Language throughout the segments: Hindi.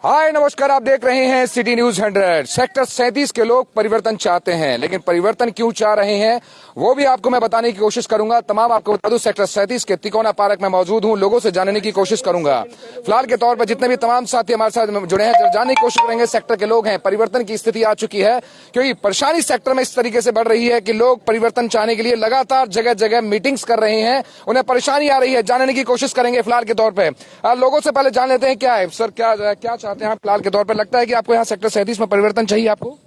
हाय नमस्कार, आप देख रहे हैं सिटी न्यूज 100। सेक्टर 37 के लोग परिवर्तन चाहते हैं, लेकिन परिवर्तन क्यों चाह रहे हैं वो भी आपको मैं बताने की कोशिश करूंगा। तमाम आपको बता दूं, सेक्टर 37 के तिकोना पार्क में मौजूद हूं, लोगों से जानने की कोशिश करूंगा। फिलहाल के तौर पर जितने भी तमाम साथी हमारे साथ जुड़े हैं, जानने की कोशिश करेंगे सेक्टर के लोग हैं। परिवर्तन की स्थिति आ चुकी है क्योंकि परेशानी सेक्टर में इस तरीके से बढ़ रही है कि लोग परिवर्तन चाहने के लिए लगातार जगह जगह मीटिंग्स कर रहे हैं, उन्हें परेशानी आ रही है। जानने की कोशिश करेंगे फिलहाल के तौर पर। लोगों से पहले जान लेते हैं क्या है सर, क्या चाहते हैं फिलहाल के तौर पर? लगता है कि आपको यहाँ सेक्टर 37 में परिवर्तन चाहिए? आपको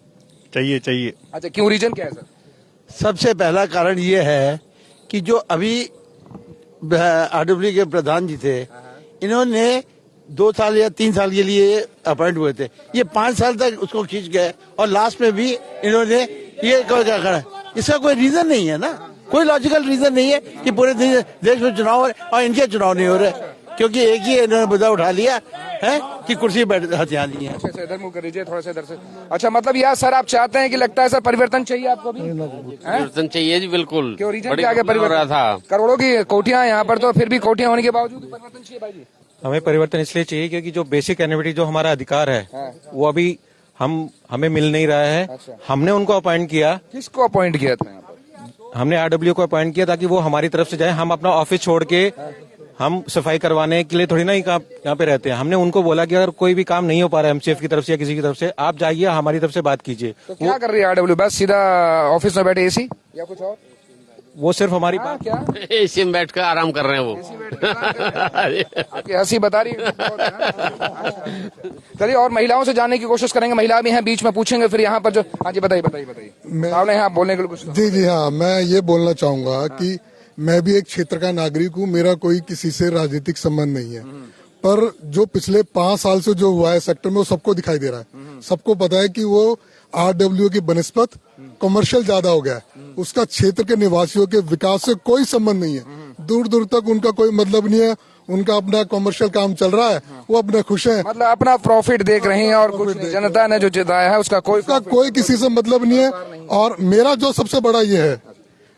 चाहिए। अच्छा, क्यों, रीजन क्या है सर? सबसे पहला कारण ये है कि जो अभी आरडब्ल्यू के प्रधान जी थे, इन्होंने 2 साल या 3 साल के लिए अपॉइंट हुए थे, ये 5 साल तक उसको खींच गए और लास्ट में भी इन्होंने ये क्या करा। इसका कोई रीजन नहीं है ना, कोई लॉजिकल रीजन नहीं है कि पूरे देश में चुनाव हो रहे और इनके चुनाव नहीं हो रहे, क्योंकि एक ही इन्होंने मुद्दा उठा लिया है कि कुर्सी हथियार ली है। अच्छा, इधर मुंह कर लीजिए, थोड़ा सा इधर से। अच्छा, मतलब यार सर, आप चाहते हैं कि लगता है सर परिवर्तन चाहिए आपको भी? परिवर्तन चाहिए जी, बिल्कुल। क्यों, रीजन क्या है? परिवर्तन था करोड़ों की कोठियां यहाँ पर, तो फिर भी कोठियां होने के बावजूद परिवर्तन चाहिए भाई जी? हमें परिवर्तन इसलिए चाहिए क्योंकि जो बेसिक एनिमिटी, जो हमारा अधिकार है वो अभी हमें मिल नहीं रहा है। अच्छा। हमने उनको अपॉइंट किया। किसको अपॉइंट किया था यहाँ पर? हमने आरडब्ल्यू को अपॉइंट किया ताकि वो हमारी तरफ से जाए। हम अपना ऑफिस छोड़ के हम सफाई करवाने के लिए थोड़ी ना यहाँ पे रहते हैं। हमने उनको बोला कि अगर कोई भी काम नहीं हो पा रहा है एमसीएफ की तरफ से या किसी की तरफ से, आप जाइए, हमारी तरफ से बात कीजिए। तो क्या कर रही है आरडब्ल्यू? बस सीधा ऑफिस में बैठे एसी या कुछ और? वो सिर्फ हमारी बात क्या एसी में बैठ कर आराम कर रहे हैं वो। आपकी हंसी बता रही है। चलिए, और महिलाओं से जानने की कोशिश करेंगे। महिला भी हैं बीच में, पूछेंगे फिर यहाँ पर जो। हाँ जी, बताइए। आपने यहाँ बोलने के लिए कुछ? जी हाँ, मैं ये बोलना चाहूंगा कि मैं भी एक क्षेत्र का नागरिक हूँ, मेरा कोई किसी से राजनीतिक संबंध नहीं है, पर जो पिछले 5 साल से जो हुआ है सेक्टर में वो सबको दिखाई दे रहा है। सबको पता है कि वो आरडब्ल्यू की बनस्पत कमर्शियल ज्यादा हो गया है, उसका क्षेत्र के निवासियों के विकास से कोई संबंध नहीं है। दूर दूर तक उनका कोई मतलब नहीं है, उनका अपना कमर्शियल काम चल रहा है, वो अपने खुश हैं, मतलब अपना प्रॉफिट देख रहे हैं और कुछ जनता ने जो जिताया है उसका कोई किसी से मतलब नहीं है। और मेरा जो सबसे बड़ा ये है,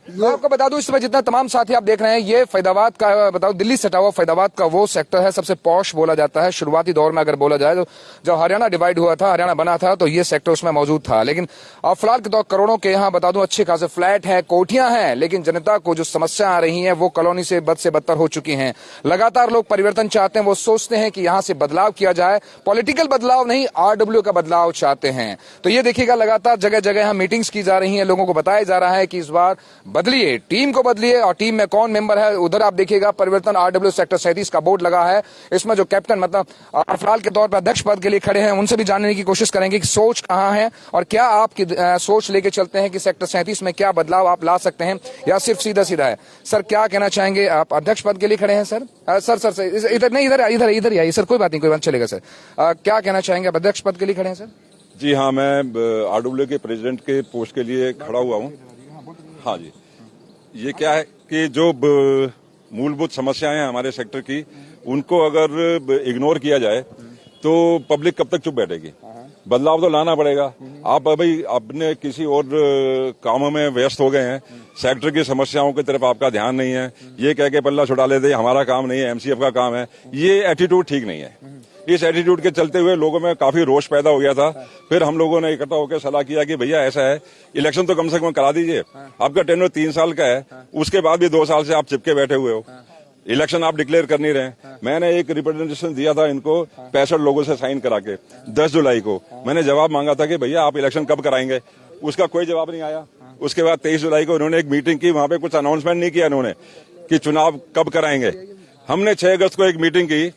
मैं आपको बता दूं, इस समय जितना तमाम साथी आप देख रहे हैं, ये फैदाबाद का, बताओ दिल्ली से हटा हुआ फैदाबाद का वो सेक्टर है, सबसे पॉश बोला जाता है। शुरुआती दौर में अगर बोला जाए तो जब हरियाणा डिवाइड हुआ था, हरियाणा बना था, तो ये सेक्टर उसमें मौजूद था। लेकिन अब फिलहाल के तौर करोड़ों के यहाँ बता दूं अच्छे खासे फ्लैट हैं, कोठियां हैं, लेकिन जनता को जो समस्या आ रही है वो कॉलोनी से बदतर हो चुकी है। लगातार लोग परिवर्तन चाहते हैं, वो सोचते हैं कि यहाँ से बदलाव किया जाए, पॉलिटिकल बदलाव नहीं, आरडब्ल्यू का बदलाव चाहते हैं। तो ये देखिएगा, लगातार जगह जगह यहाँ मीटिंग्स की जा रही है, लोगों को बताया जा रहा है कि इस बार बदलिए, टीम को बदलिए, और टीम में कौन मेंबर है उधर आप देखिएगा, परिवर्तन आरडब्ल्यू सेक्टर 37 का बोर्ड लगा है। इसमें जो कैप्टन, मतलब फिलहाल के तौर पर अध्यक्ष पद के लिए खड़े हैं, उनसे भी जानने की कोशिश करेंगे कि सोच कहां है और क्या आपकी सोच लेके चलते हैं कि सेक्टर 37 में क्या बदलाव आप ला सकते हैं, या सिर्फ सीधा है। सर, क्या कहना चाहेंगे? आप अध्यक्ष पद के लिए खड़े हैं सर? सर इधर नहीं, इधर ही आइए सर, कोई बात नहीं, कोई बात चलेगा सर। क्या कहना चाहेंगे? आप अध्यक्ष पद के लिए खड़े हैं सर? जी हाँ, मैं आरडब्ल्यू के प्रेसिडेंट के पोस्ट के लिए खड़ा हुआ हूँ। हाँ जी, ये क्या है कि जो मूलभूत समस्याएं हैं हमारे सेक्टर की, उनको अगर इग्नोर किया जाए तो पब्लिक कब तक चुप बैठेगी? बदलाव तो लाना पड़ेगा। आप अभी अपने किसी और कामों में व्यस्त हो गए हैं, सेक्टर की समस्याओं की तरफ आपका ध्यान नहीं है। ये कह के पल्ला छुड़ा लेते हमारा काम नहीं है, एमसीएफ का काम है, ये एटीट्यूड ठीक नहीं है। इस एटीट्यूड के चलते हुए लोगों में काफी रोष पैदा हो गया था। फिर हम लोगों ने इकट्ठा होकर सलाह किया कि भैया ऐसा है, इलेक्शन तो कम से कम करा दीजिए। आपका टेन्योर 3 साल का है, उसके बाद भी 2 साल से आप चिपके बैठे हुए हो, इलेक्शन आप डिक्लेयर कर नहीं रहे। मैंने एक रिप्रेजेंटेशन दिया था इनको 65 लोगों से साइन करा के 10 जुलाई को। मैंने जवाब मांगा था कि भैया आप इलेक्शन कब कराएंगे, उसका कोई जवाब नहीं आया। उसके बाद 23 जुलाई को उन्होंने एक मीटिंग की, वहां पे कुछ अनाउंसमेंट नहीं किया इन्होंने कि चुनाव कब कराएंगे। हमने 6 अगस्त को एक मीटिंग की,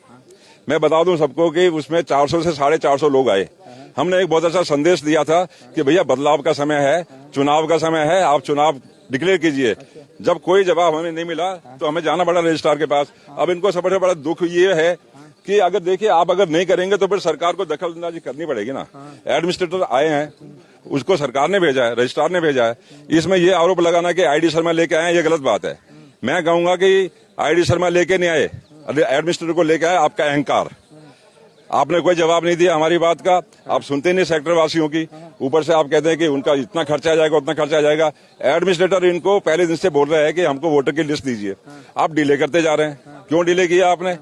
मैं बता दूं सबको कि उसमें 400 से 450 लोग आए। हमने एक बहुत अच्छा संदेश दिया था कि भैया बदलाव का समय है, चुनाव का समय है, आप चुनाव डिक्लेयर कीजिए। जब कोई जवाब हमें नहीं मिला तो हमें जाना पड़ा रजिस्ट्रार के पास। अब इनको सबसे बड़ा दुख ये है कि अगर देखिए, आप अगर नहीं करेंगे तो फिर सरकार को दखलंदाजी करनी पड़ेगी ना। एडमिनिस्ट्रेटर आए हैं, उसको सरकार ने भेजा है, रजिस्ट्रार ने भेजा है। इसमें ये आरोप लगाना कि आईडी शर्मा लेके आए, ये गलत बात है। मैं कहूंगा कि आईडी शर्मा लेके नहीं आए, एडमिनिस्ट्रेटर को लेके आए, आपका अहंकार। आपने कोई जवाब नहीं दिया हमारी बात का, आप सुनते नहीं सेक्टर वासियों की। ऊपर से आप कहते हैं कि उनका इतना खर्चा आ जाएगा, उतना खर्चा आ जाएगा। एडमिनिस्ट्रेटर इनको पहले दिन से बोल रहा है कि हमको वोटर की लिस्ट दीजिए, आप डिले करते जा रहे हैं। क्यों डिले किया आपने?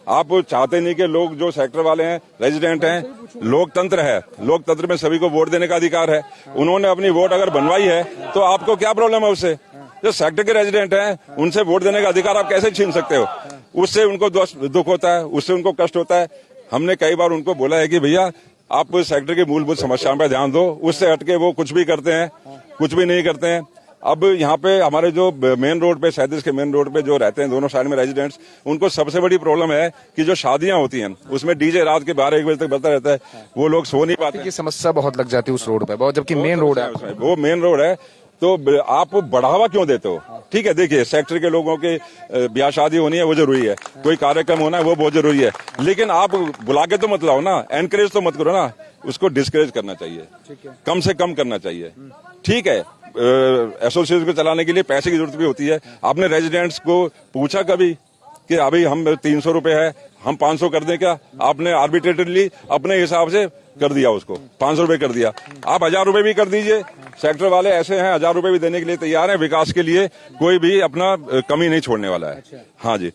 आप चाहते नहीं कि लोग जो सेक्टर वाले हैं, रेजिडेंट हैं, लोकतंत्र है, लोकतंत्र में सभी को वोट देने का अधिकार है। उन्होंने अपनी वोट अगर बनवाई है तो आपको क्या प्रॉब्लम है उससे? जो सेक्टर के रेजिडेंट हैं उनसे वोट देने का अधिकार आप कैसे छीन सकते हो? उससे उनको दुख होता है, उससे उनको कष्ट होता है। हमने कई बार उनको बोला है कि भैया आप सेक्टर की मूलभूत समस्याओं पर ध्यान दो, उससे हटके वो कुछ भी करते हैं, कुछ भी नहीं करते हैं। अब यहाँ पे हमारे जो मेन रोड पे 37 के मेन रोड पे जो रहते हैं दोनों साइड में रेजिडेंट्स, उनको सबसे बड़ी प्रॉब्लम है कि जो शादियां होती हैं उसमें डीजे रात के 12-1 बजे तक बजता रहता है, वो लोग सो नहीं पाते। की समस्या बहुत लग जाती है उस रोड पे, बहुत, जबकि मेन रोड है, वो मेन रोड है, तो आप बढ़ावा क्यों देते हो? ठीक है, देखिए सेक्टर के लोगों के ब्याह शादी होनी है वो जरूरी है, कोई कार्यक्रम होना है वो बहुत जरूरी है, लेकिन आप बुला के तो मत लाओ ना, एनकरेज तो मत करो ना, उसको डिस्करेज करना चाहिए, कम से कम करना चाहिए। ठीक है, एसोसिएशन को चलाने के लिए पैसे की जरूरत भी होती है। आपने रेजिडेंट्स को पूछा कभी कि अभी हम 300 रुपए है, हम 500 कर दें क्या? आपने आर्बिट्रेटरली अपने हिसाब से कर दिया, उसको 500 रुपए कर दिया। आप 1000 रुपए भी कर दीजिए, सेक्टर वाले ऐसे हैं 1000 रुपए भी देने के लिए तैयार हैं। विकास के लिए कोई भी अपना कमी नहीं छोड़ने वाला है। हाँ जी,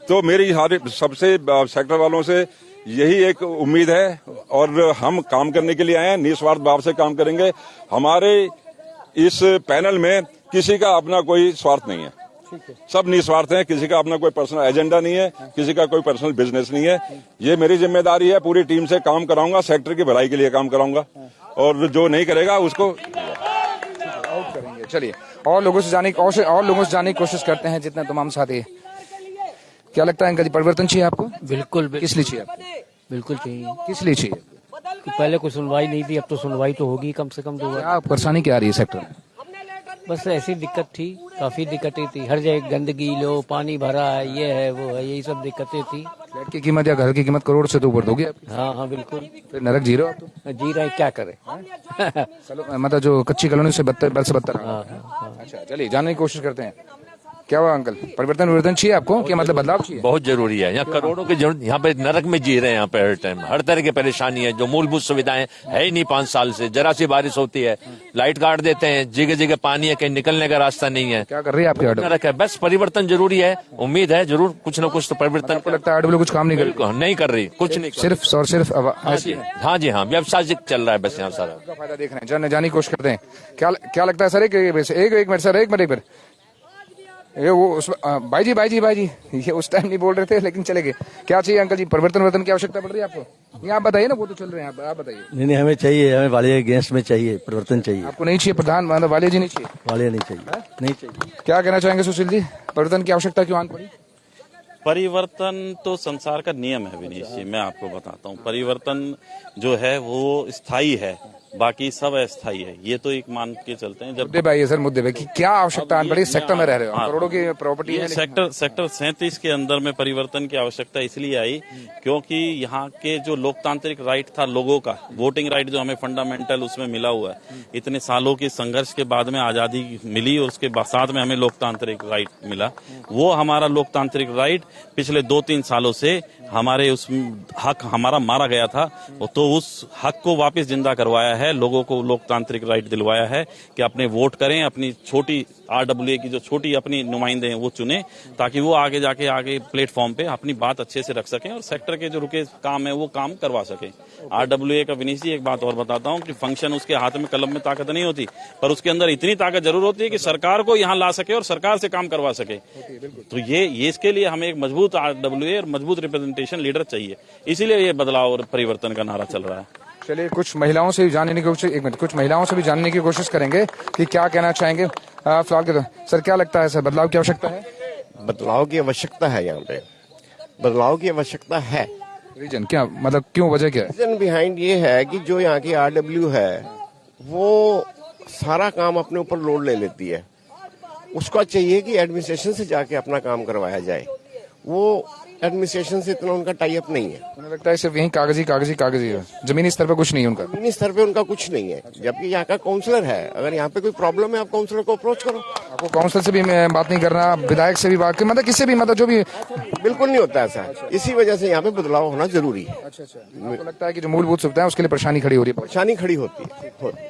तो मेरी सबसे सेक्टर वालों से यही एक उम्मीद है और हम काम करने के लिए आए हैं, निस्वार्थ भाव से काम करेंगे। हमारे इस पैनल में किसी का अपना कोई स्वार्थ नहीं है, सब निस्वार्थ हैं, किसी का अपना कोई पर्सनल एजेंडा नहीं है, किसी का कोई पर्सनल बिजनेस नहीं है। ये मेरी जिम्मेदारी है, पूरी टीम से काम कराऊंगा, सेक्टर की भलाई के लिए काम कराऊंगा, और जो नहीं करेगा उसको आउट करेंगे। चलिए और लोगों से जाने की कोशिश करते हैं, जितने तमाम साथी। क्या लगता है अंकल जी, परिवर्तन चाहिए आपको? बिल्कुल किस लिए चाहिए आपको? बिल्कुल चाहिए। किस लिए चाहिए? कि पहले कोई सुनवाई नहीं थी, अब तो सुनवाई तो होगी कम से कम 2 बार। क्या परेशानी क्या आ रही है सेक्टर में? बस ऐसी दिक्कत थी, काफी दिक्कतें थी, हर जगह गंदगी, लो पानी भरा है, ये है वो है, यही सब दिक्कतें थी। फ्लैट की कीमत या घर की कीमत करोड़ से तो ऊपर दोगे आप? हाँ हाँ बिल्कुल। फिर नरक जी रहे हो आप तो। जी रहे, क्या करे। चलो, मतलब जो कच्ची कॉलोनी से बद से बदतर। हाँ हाँ। अच्छा चलिए जानने की कोशिश करते हैं। क्या हुआ अंकल, परिवर्तन चाहिए आपको? क्या मतलब बदलाव चाहिए? बहुत जरूरी है। यहाँ करोड़ों की जरूरत, यहाँ पे नरक में जी रहे हैं। यहाँ पे हर टाइम हर तरह की परेशानी है, जो मूलभूत सुविधाएं है ही नहीं। 5 साल से जरा सी बारिश होती है लाइट काट देते हैं, जगह जगह पानी है, कहीं निकलने का रास्ता नहीं है। क्या कर रही है आपकी आडब्ल्यू? नरक है। बस परिवर्तन जरूरी है, उम्मीद है जरूर कुछ न कुछ तो परिवर्तन। आपको लगता है आडब्ल्यू कुछ काम नहीं कर रही? नहीं कर रही, कुछ नहीं, सिर्फ और सिर्फ हाँ जी हाँ, व्यवसायिक चल रहा है बस यहाँ सारा। का फायदा देख रहे हैं, जानने की कोशिश करते हैं। क्या लगता है सर? एक मिनट सर, एक मिनट। ये वो उस भाई जी ये उस टाइम नहीं बोल रहे थे, लेकिन चले गए। क्या चाहिए अंकल जी, परिवर्तन की आवश्यकता पड़ रही है आपको? नहीं आप बताइए ना, वो तो चल रहे हैं, आप बताइए। नहीं हमें चाहिए, हमें वाले अगेंस्ट में चाहिए, परिवर्तन चाहिए। आपको नहीं चाहिए प्रधान, मतलब वाले जी नहीं चाहिए? वाले नहीं चाहिए, नहीं चाहिए। क्या कहना चाहेंगे सुशील जी, परिवर्तन की आवश्यकता क्यों आन पड़ी? परिवर्तन तो संसार का नियम है विनीश जी, मैं आपको बताता हूँ। परिवर्तन जो है वो स्थायी है, बाकी सब अस्थायी है। ये तो एक मान के चलते हैं। जब मुद्दे पे सर, मुद्दे पे क्या आवश्यकता आन पड़ी? सेक्टर में रह रहे हो, हाँ, करोड़ों की प्रॉपर्टी है। सेक्टर 37 के अंदर में परिवर्तन की आवश्यकता इसलिए आई क्योंकि यहाँ के जो लोकतांत्रिक राइट था लोगों का, वोटिंग राइट जो हमें फंडामेंटल उसमें मिला हुआ है, इतने सालों के संघर्ष के बाद में आजादी मिली और उसके साथ में हमें लोकतांत्रिक राइट मिला। वो हमारा लोकतांत्रिक राइट पिछले 2-3 सालों से हमारे उस हक हमारा मारा गया था, तो उस हक को वापस जिंदा करवाया है, लोगों को लोकतांत्रिक राइट दिलवाया है कि अपने वोट करें, अपनी छोटी आरडब्ल्यूए की जो छोटी अपनी नुमाइंदे हैं वो चुने, ताकि वो आगे प्लेटफॉर्म पे अपनी बात अच्छे से रख सकें और सेक्टर के जो रुके काम है वो काम करवा सकें। आरडब्ल्यूए का विनीश जी एक बात और बताता हूं कि फंक्शन उसके हाथ में कलम में ताकत नहीं होती, पर उसके अंदर इतनी ताकत जरूर होती है कि सरकार को यहाँ ला सके और सरकार से काम करवा सके। तो ये इसके लिए हमें एक मजबूत आरडब्ल्यूए और मजबूत रिप्रेजेंटेशन लीडर चाहिए, इसीलिए ये बदलाव और परिवर्तन का नारा चल रहा है। चलिए कुछ महिलाओं से भी जानने की कोशिश करेंगे कि क्या कहना चाहेंगे फिलहाल के। सर क्या लगता है सर, बदलाव की आवश्यकता है? बदलाव की आवश्यकता है, यहाँ पे बदलाव की आवश्यकता है। रीजन क्या, मतलब क्यों, वजह क्या है? रीजन बिहाइंड ये है कि जो यहाँ की आरडब्ल्यू है वो सारा काम अपने ऊपर लोड ले लेती है। उसका चाहिए कि एडमिनिस्ट्रेशन से जाके अपना काम करवाया जाए, वो एडमिनिस्ट्रेशन से इतना उनका टाई अप नहीं है। मुझे लगता है सिर्फ यही कागजी है, जमीनी स्तर पर कुछ नहीं है उनका। जमीनी स्तर पे उनका कुछ नहीं है, जबकि यहाँ का काउंसलर है। अगर यहाँ पे कोई प्रॉब्लम है आप काउंसलर को अप्रोच करो। आपको काउंसलर से भी बात नहीं करना, विधायक से भी बात, मतलब किससे भी, मतलब जो भी बिल्कुल नहीं होता ऐसा। इसी वजह से यहाँ पे बदलाव होना जरूरी है। अच्छा, आपको लगता है कि जो मूलभूत सुविधा है उसके लिए परेशानी खड़ी हो रही है? परेशानी खड़ी होती है।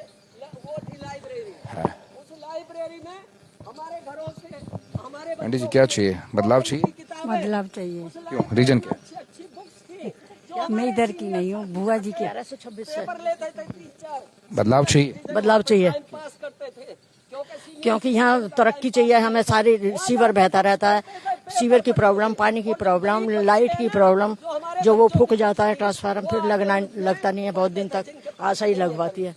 आंटी जी क्या चाहिए, बदलाव चाहिए? बदलाव चाहिए। क्यों, रीजन क्या? मैं इधर की नहीं हूँ, बुआ जी की। 1126 से बदलाव चाहिए। बदलाव चाहिए, क्योंकि यहाँ तरक्की चाहिए हमें। सारी सीवर बहता रहता है, सीवर की प्रॉब्लम, पानी की प्रॉब्लम, लाइट की प्रॉब्लम, जो वो फूक जाता है ट्रांसफार्मर, फिर लगता नहीं है, बहुत दिन तक आशा ही लगवाती है।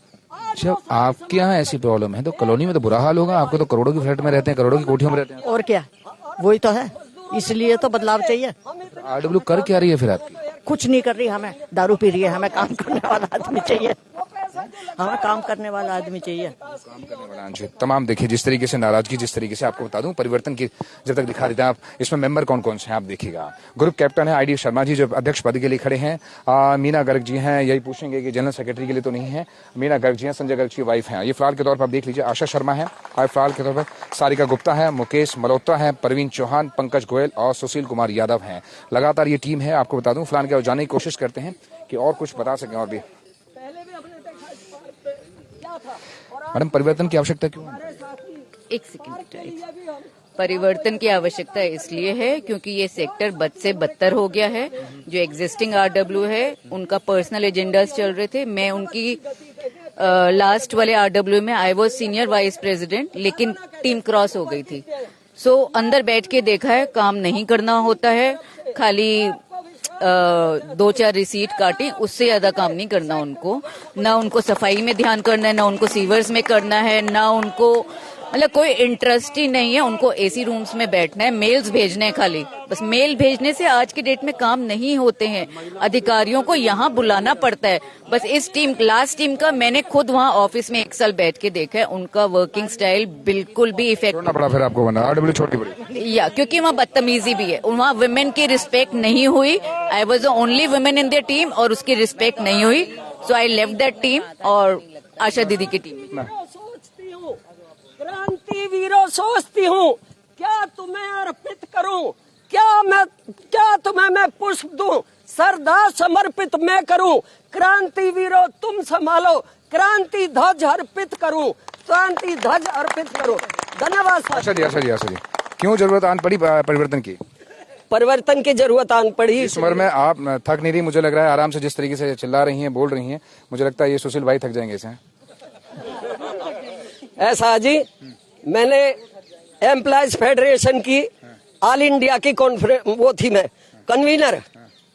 जब आपके यहाँ ऐसी प्रॉब्लम है तो कॉलोनी में तो बुरा हाल होगा। आपको तो करोड़ों की फ्लैट में रहते हैं, करोड़ों की कोठियों में रहते हैं। और क्या, वही तो है, इसलिए तो बदलाव चाहिए। आरडब्ल्यू कर क्या रही है फिर आपकी? कुछ नहीं कर रही, हमें दारू पी रही है। हमें काम करने वाला आदमी चाहिए, हमें काम करने वाला आदमी चाहिए। तमाम देखिए जिस तरीके से नाराजगी, जिस तरीके से आपको बता दूं परिवर्तन की जब तक दिखा देते हैं आप, इसमें मेंबर कौन कौन से हैं आप देखिएगा। ग्रुप कैप्टन है आईडी शर्मा जी जो अध्यक्ष पद के लिए खड़े हैं। मीना गर्ग जी हैं, यही पूछेंगे कि जनरल सेक्रेटरी के लिए तो नहीं है। मीना गर्ग जी हैं, संजय गर्ग की वाइफ हैं। ये फिलहाल के तौर पर आप देख लीजिए। आशा शर्मा है और फिलहाल के तौर पर सारिका गुप्ता है, मुकेश मल्होत्रा है, परवीन चौहान, पंकज गोयल और सुशील कुमार यादव हैं। लगातार ये टीम है। आपको बता दूं फिलहाल क्या जाने की कोशिश करते हैं कि और कुछ बता सकें। और भी मैडम परिवर्तन की आवश्यकता क्यों है? एक सेकंड। परिवर्तन की आवश्यकता इसलिए है क्योंकि ये सेक्टर बद से बदतर हो गया है। जो एग्जिस्टिंग आरडब्ल्यू है उनका पर्सनल एजेंडास चल रहे थे। मैं उनकी लास्ट वाले आरडब्ल्यू में I was senior vice president, लेकिन टीम क्रॉस हो गई थी। सो अंदर बैठ के देखा है, काम नहीं करना होता है, खाली 2-4 रिसीट काटी, उससे ज्यादा काम नहीं करना उनको। ना उनको सफाई में ध्यान करना है, ना उनको सीवर्स में करना है, ना उनको मतलब कोई इंटरेस्ट ही नहीं है। उनको एसी रूम्स में बैठना है, मेल्स भेजने हैं खाली। बस मेल भेजने से आज के डेट में काम नहीं होते हैं। अधिकारियों को यहाँ बुलाना पड़ता है। बस इस टीम, लास्ट टीम का मैंने खुद वहाँ ऑफिस में 1 साल बैठ के देखा है। उनका वर्किंग स्टाइल बिल्कुल भी इफेक्टिव पड़ा फिर आपको वरना आरडब्ल्यू छोटी पड़ी या क्योंकि वहाँ बदतमीजी भी है। वहाँ वुमेन की रिस्पेक्ट नहीं हुई। I was the only women in the team और उसकी रिस्पेक्ट नहीं हुई। सो आई लेफ्ट दैट टीम और आशा दीदी की टीम। क्रांति वीरों सोचती हूँ, क्या तुम्हें अर्पित करूँ, क्या तुम्हें मैं पुष्प दूं, श्रद्धा समर्पित मैं करूँ। क्रांति वीरों तुम संभालो, क्रांति ध्वज अर्पित करूँ, क्रांति ध्वज अर्पित करूँ। धन्यवाद। आशा जी क्यों जरूरत आन पड़ी परिवर्तन की? परिवर्तन की जरूरत आन पड़ी। इस उम्र में आप थक नहीं रही, मुझे लग रहा है आराम से जिस तरीके से चिल्ला रही हैं, बोल रही हैं, मुझे लगता है ये सुशील भाई थक जाएंगे इसे। ऐसा जी, मैंने एम्प्लॉयज फेडरेशन की ऑल इंडिया की कॉन्फ्रेंस वो थी, मैं कन्वीनर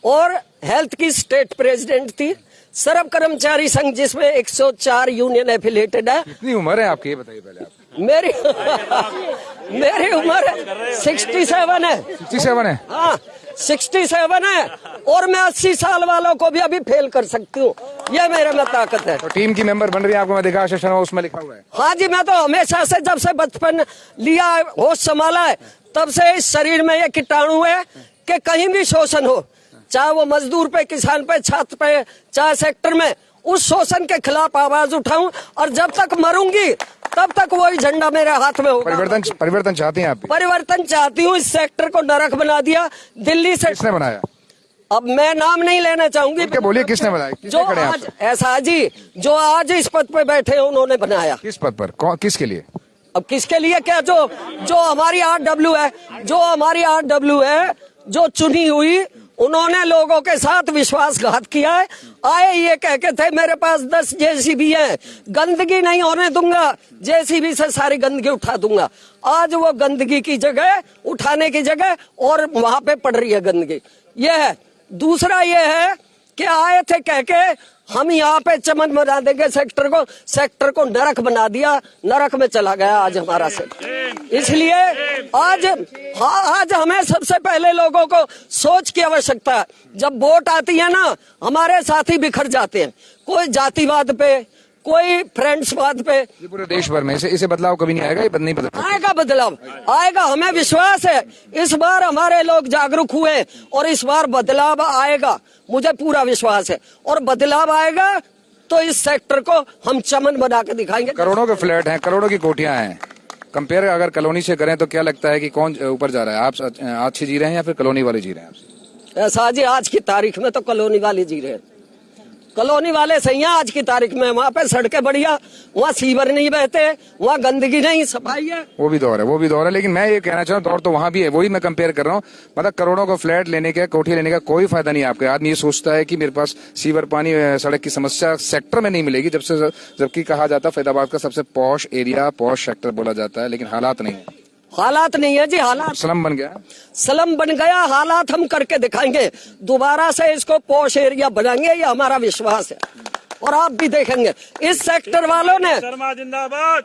और हेल्थ की स्टेट प्रेसिडेंट थी। सर्व कर्मचारी संघ जिसमें 104 यूनियन एफिलिएटेड है। कितनी उम्र है आपकी ये बताइए पहले आप? मेरी उम्र 67 है। 67 है? हाँ 67 है और मैं 80 साल वालों को भी अभी फेल कर सकती हूँ, ये मेरे में ताकत है। तो टीम की मेंबर बन रही है आपको, मैं देखा आशा शर्मा उसमें लिखा हुआ है। हाँ जी, मैं तो हमेशा से जब से बचपन लिया होश संभाला है तब से इस शरीर में ये कीटाणु है कि कहीं भी शोषण हो, चाहे वो मजदूर पे, किसान पे, छात्र पे, चाहे सेक्टर में, उस शोषण के खिलाफ आवाज उठाऊं और जब तक मरूंगी तब तक वही झंडा मेरे हाथ में होगा। परिवर्तन चाहती हैं आप? परिवर्तन चाहती हूँ। इस सेक्टर को नरक बना दिया दिल्ली से। किसने बनाया? अब मैं नाम नहीं लेना चाहूंगी। क्या बोलिए, किसने बनाया? जो आज ऐसा जी, जो आज इस पद पे बैठे हैं उन्होंने बनाया। किस पद पर, किसके लिए? अब किसके लिए क्या, जो हमारी आरडब्ल्यू है, जो चुनी हुई, उन्होंने लोगों के साथ विश्वासघात किया है। आए ये कह के थे मेरे पास 10 जेसीबी है, गंदगी नहीं होने दूंगा, जेसीबी से सारी गंदगी उठा दूंगा। आज वो गंदगी की जगह, उठाने की जगह और वहां पे पड़ रही है गंदगी। ये है। दूसरा ये है कि आए थे कह के हम यहाँ पे चमन बना देंगे सेक्टर को नरक बना दिया, नरक में चला गया आज हमारा सेक्टर। इसलिए आज हमें सबसे पहले लोगों को सोच की आवश्यकता है। जब वोट आती है ना, हमारे साथी बिखर जाते हैं, कोई जातिवाद पे, कोई फ्रेंड्सवाद पे। ये पूरे देश भर में इसे बदलाव कभी नहीं आएगा, ये नहीं बदल आएगा, बदलाव आएगा, हमें विश्वास है। इस बार हमारे लोग जागरूक हुए और इस बार बदलाव आएगा, मुझे पूरा विश्वास है। और बदलाव आएगा तो इस सेक्टर को हम चमन बना के दिखाएंगे। करोड़ों के फ्लैट हैं, करोड़ों की कोठियां हैं। कंपेयर अगर कॉलोनी से करें तो क्या लगता है कि कौन ऊपर जा रहा है? आप अच्छे जी रहे हैं या फिर कॉलोनी वाले जी रहे हैं? ऐसा जी, आज की तारीख में तो कॉलोनी वाले जी रहे हैं। कॉलोनी वाले सही हैं आज की तारीख में, वहाँ पे सड़कें बढ़िया, वहाँ सीवर नहीं बहते, वहाँ गंदगी नहीं, सफाई है। वो भी दौर है, लेकिन मैं ये कहना चाहूँ दौर तो वहाँ भी है, वही मैं कंपेयर कर रहा हूँ। मतलब करोड़ों का फ्लैट लेने का, कोठी लेने का कोई फायदा नहीं है आपके। आदमी ये सोचता है कि मेरे पास सीवर, पानी, सड़क की समस्या सेक्टर में नहीं मिलेगी, जबकि कहा जाता है फैदाबाद का सबसे पॉश एरिया, पॉश सेक्टर बोला जाता है, लेकिन हालात नहीं है। हालात नहीं है जी, हालात स्लम बन गया, स्लम बन गया। हालात हम करके दिखाएंगे, दोबारा से इसको पॉश एरिया बनाएंगे, ये हमारा विश्वास है। और आप भी देखेंगे इस सेक्टर वालों ने, शर्मा जिंदाबाद,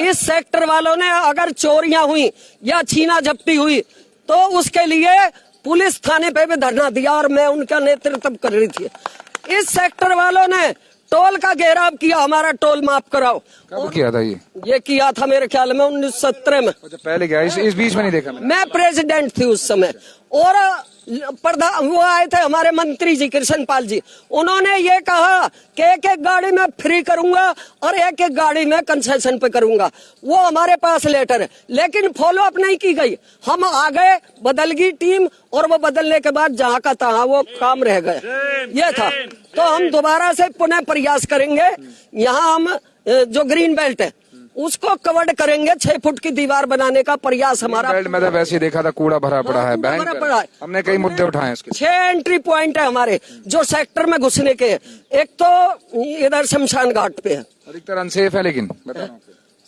इस सेक्टर वालों ने अगर चोरियां हुई या छीना झपटी हुई तो उसके लिए पुलिस थाने पे भी धरना दिया और मैं उनका नेतृत्व कर रही थी। इस सेक्टर वालों ने टोल का घेराव किया, हमारा टोल माफ कराओ। कब किया था ये किया था मेरे ख्याल में 1917 में। पहले क्या इस बीच में नहीं देखा मैं प्रेसिडेंट थी उस समय। और प्रधान वो आए थे हमारे मंत्री जी कृष्ण पाल जी, उन्होंने ये कहा कि एक एक गाड़ी में फ्री करूंगा और एक एक गाड़ी में कंसेशन पे करूंगा। वो हमारे पास लेटर है, लेकिन फॉलो अप नहीं की गई। हम आ गए, बदल गई टीम, और वो बदलने के बाद जहाँ का तहाँ वो काम रह गए। ये था, तो हम दोबारा से पुनः प्रयास करेंगे। यहाँ हम जो ग्रीन बेल्ट है उसको कवर्ड करेंगे, 6 फुट की दीवार बनाने का प्रयास हमारा। मैं तो वैसे ही देखा था, कूड़ा भरा पड़ा है, हमने कई मुद्दे उठाए इसके। 6 एंट्री पॉइंट है हमारे जो सेक्टर में घुसने के। एक तो इधर शमशान घाट पे है, अधिकतर अनसेफ है, लेकिन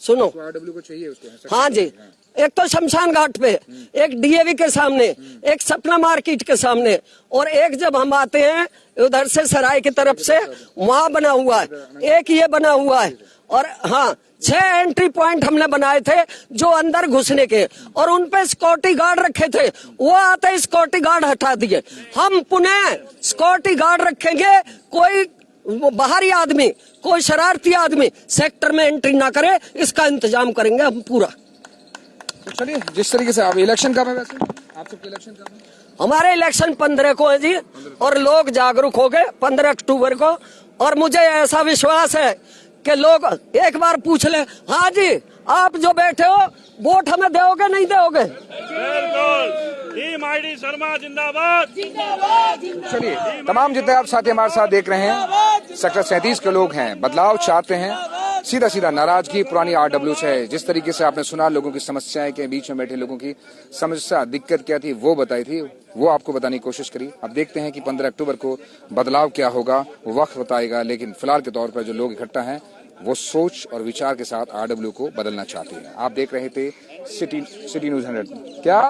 सुनो आरडब्ल्यू को चाहिए उसको। हाँ जी, एक तो शमशान घाट पे, एक डीएवी के सामने, एक सपना मार्केट के सामने, और एक जब हम आते हैं उधर से सराय की तरफ से वहाँ बना हुआ है, एक ये बना हुआ है। और हाँ, 6 एंट्री पॉइंट हमने बनाए थे जो अंदर घुसने के, और उनपे सिक्योरिटी गार्ड रखे थे। वो आते सिक्योरिटी गार्ड हटा दिए। हम पुनः सिक्योरिटी गार्ड रखेंगे, कोई बाहरी आदमी, कोई शरारती आदमी सेक्टर में एंट्री ना करे, इसका इंतजाम करेंगे हम पूरा। तो चलिए, जिस तरीके से आप इलेक्शन कब है वैसे, आप सबके इलेक्शन कब है? हमारे इलेक्शन 15 को है जी, और लोग जागरूक हो गए 15 अक्टूबर को। और मुझे ऐसा विश्वास है कि लोग एक बार पूछ ले, हाँ जी आप जो बैठे हो वोट हमें दोगे नहीं दोगे? बिल्कुल। शर्मा जिंदाबाद। चलिए, तमाम जितने आप साथी हमारे साथ देख रहे हैं, सेक्टर 37 के लोग हैं, बदलाव चाहते हैं, सीधा सीधा नाराजगी पुरानी आरडब्ल्यू से है। जिस तरीके से आपने सुना लोगों की समस्याएं के बीच में बैठे लोगों की समस्या, दिक्कत क्या थी वो बताई थी, वो आपको बताने की कोशिश करी। अब देखते हैं कि 15 अक्टूबर को बदलाव क्या होगा, वो वक्त बताएगा। लेकिन फिलहाल के तौर पर जो लोग इकट्ठा हैं वो सोच और विचार के साथ आरडब्ल्यू को बदलना चाहते हैं। आप देख रहे थे सिटी न्यूज़ 100। क्या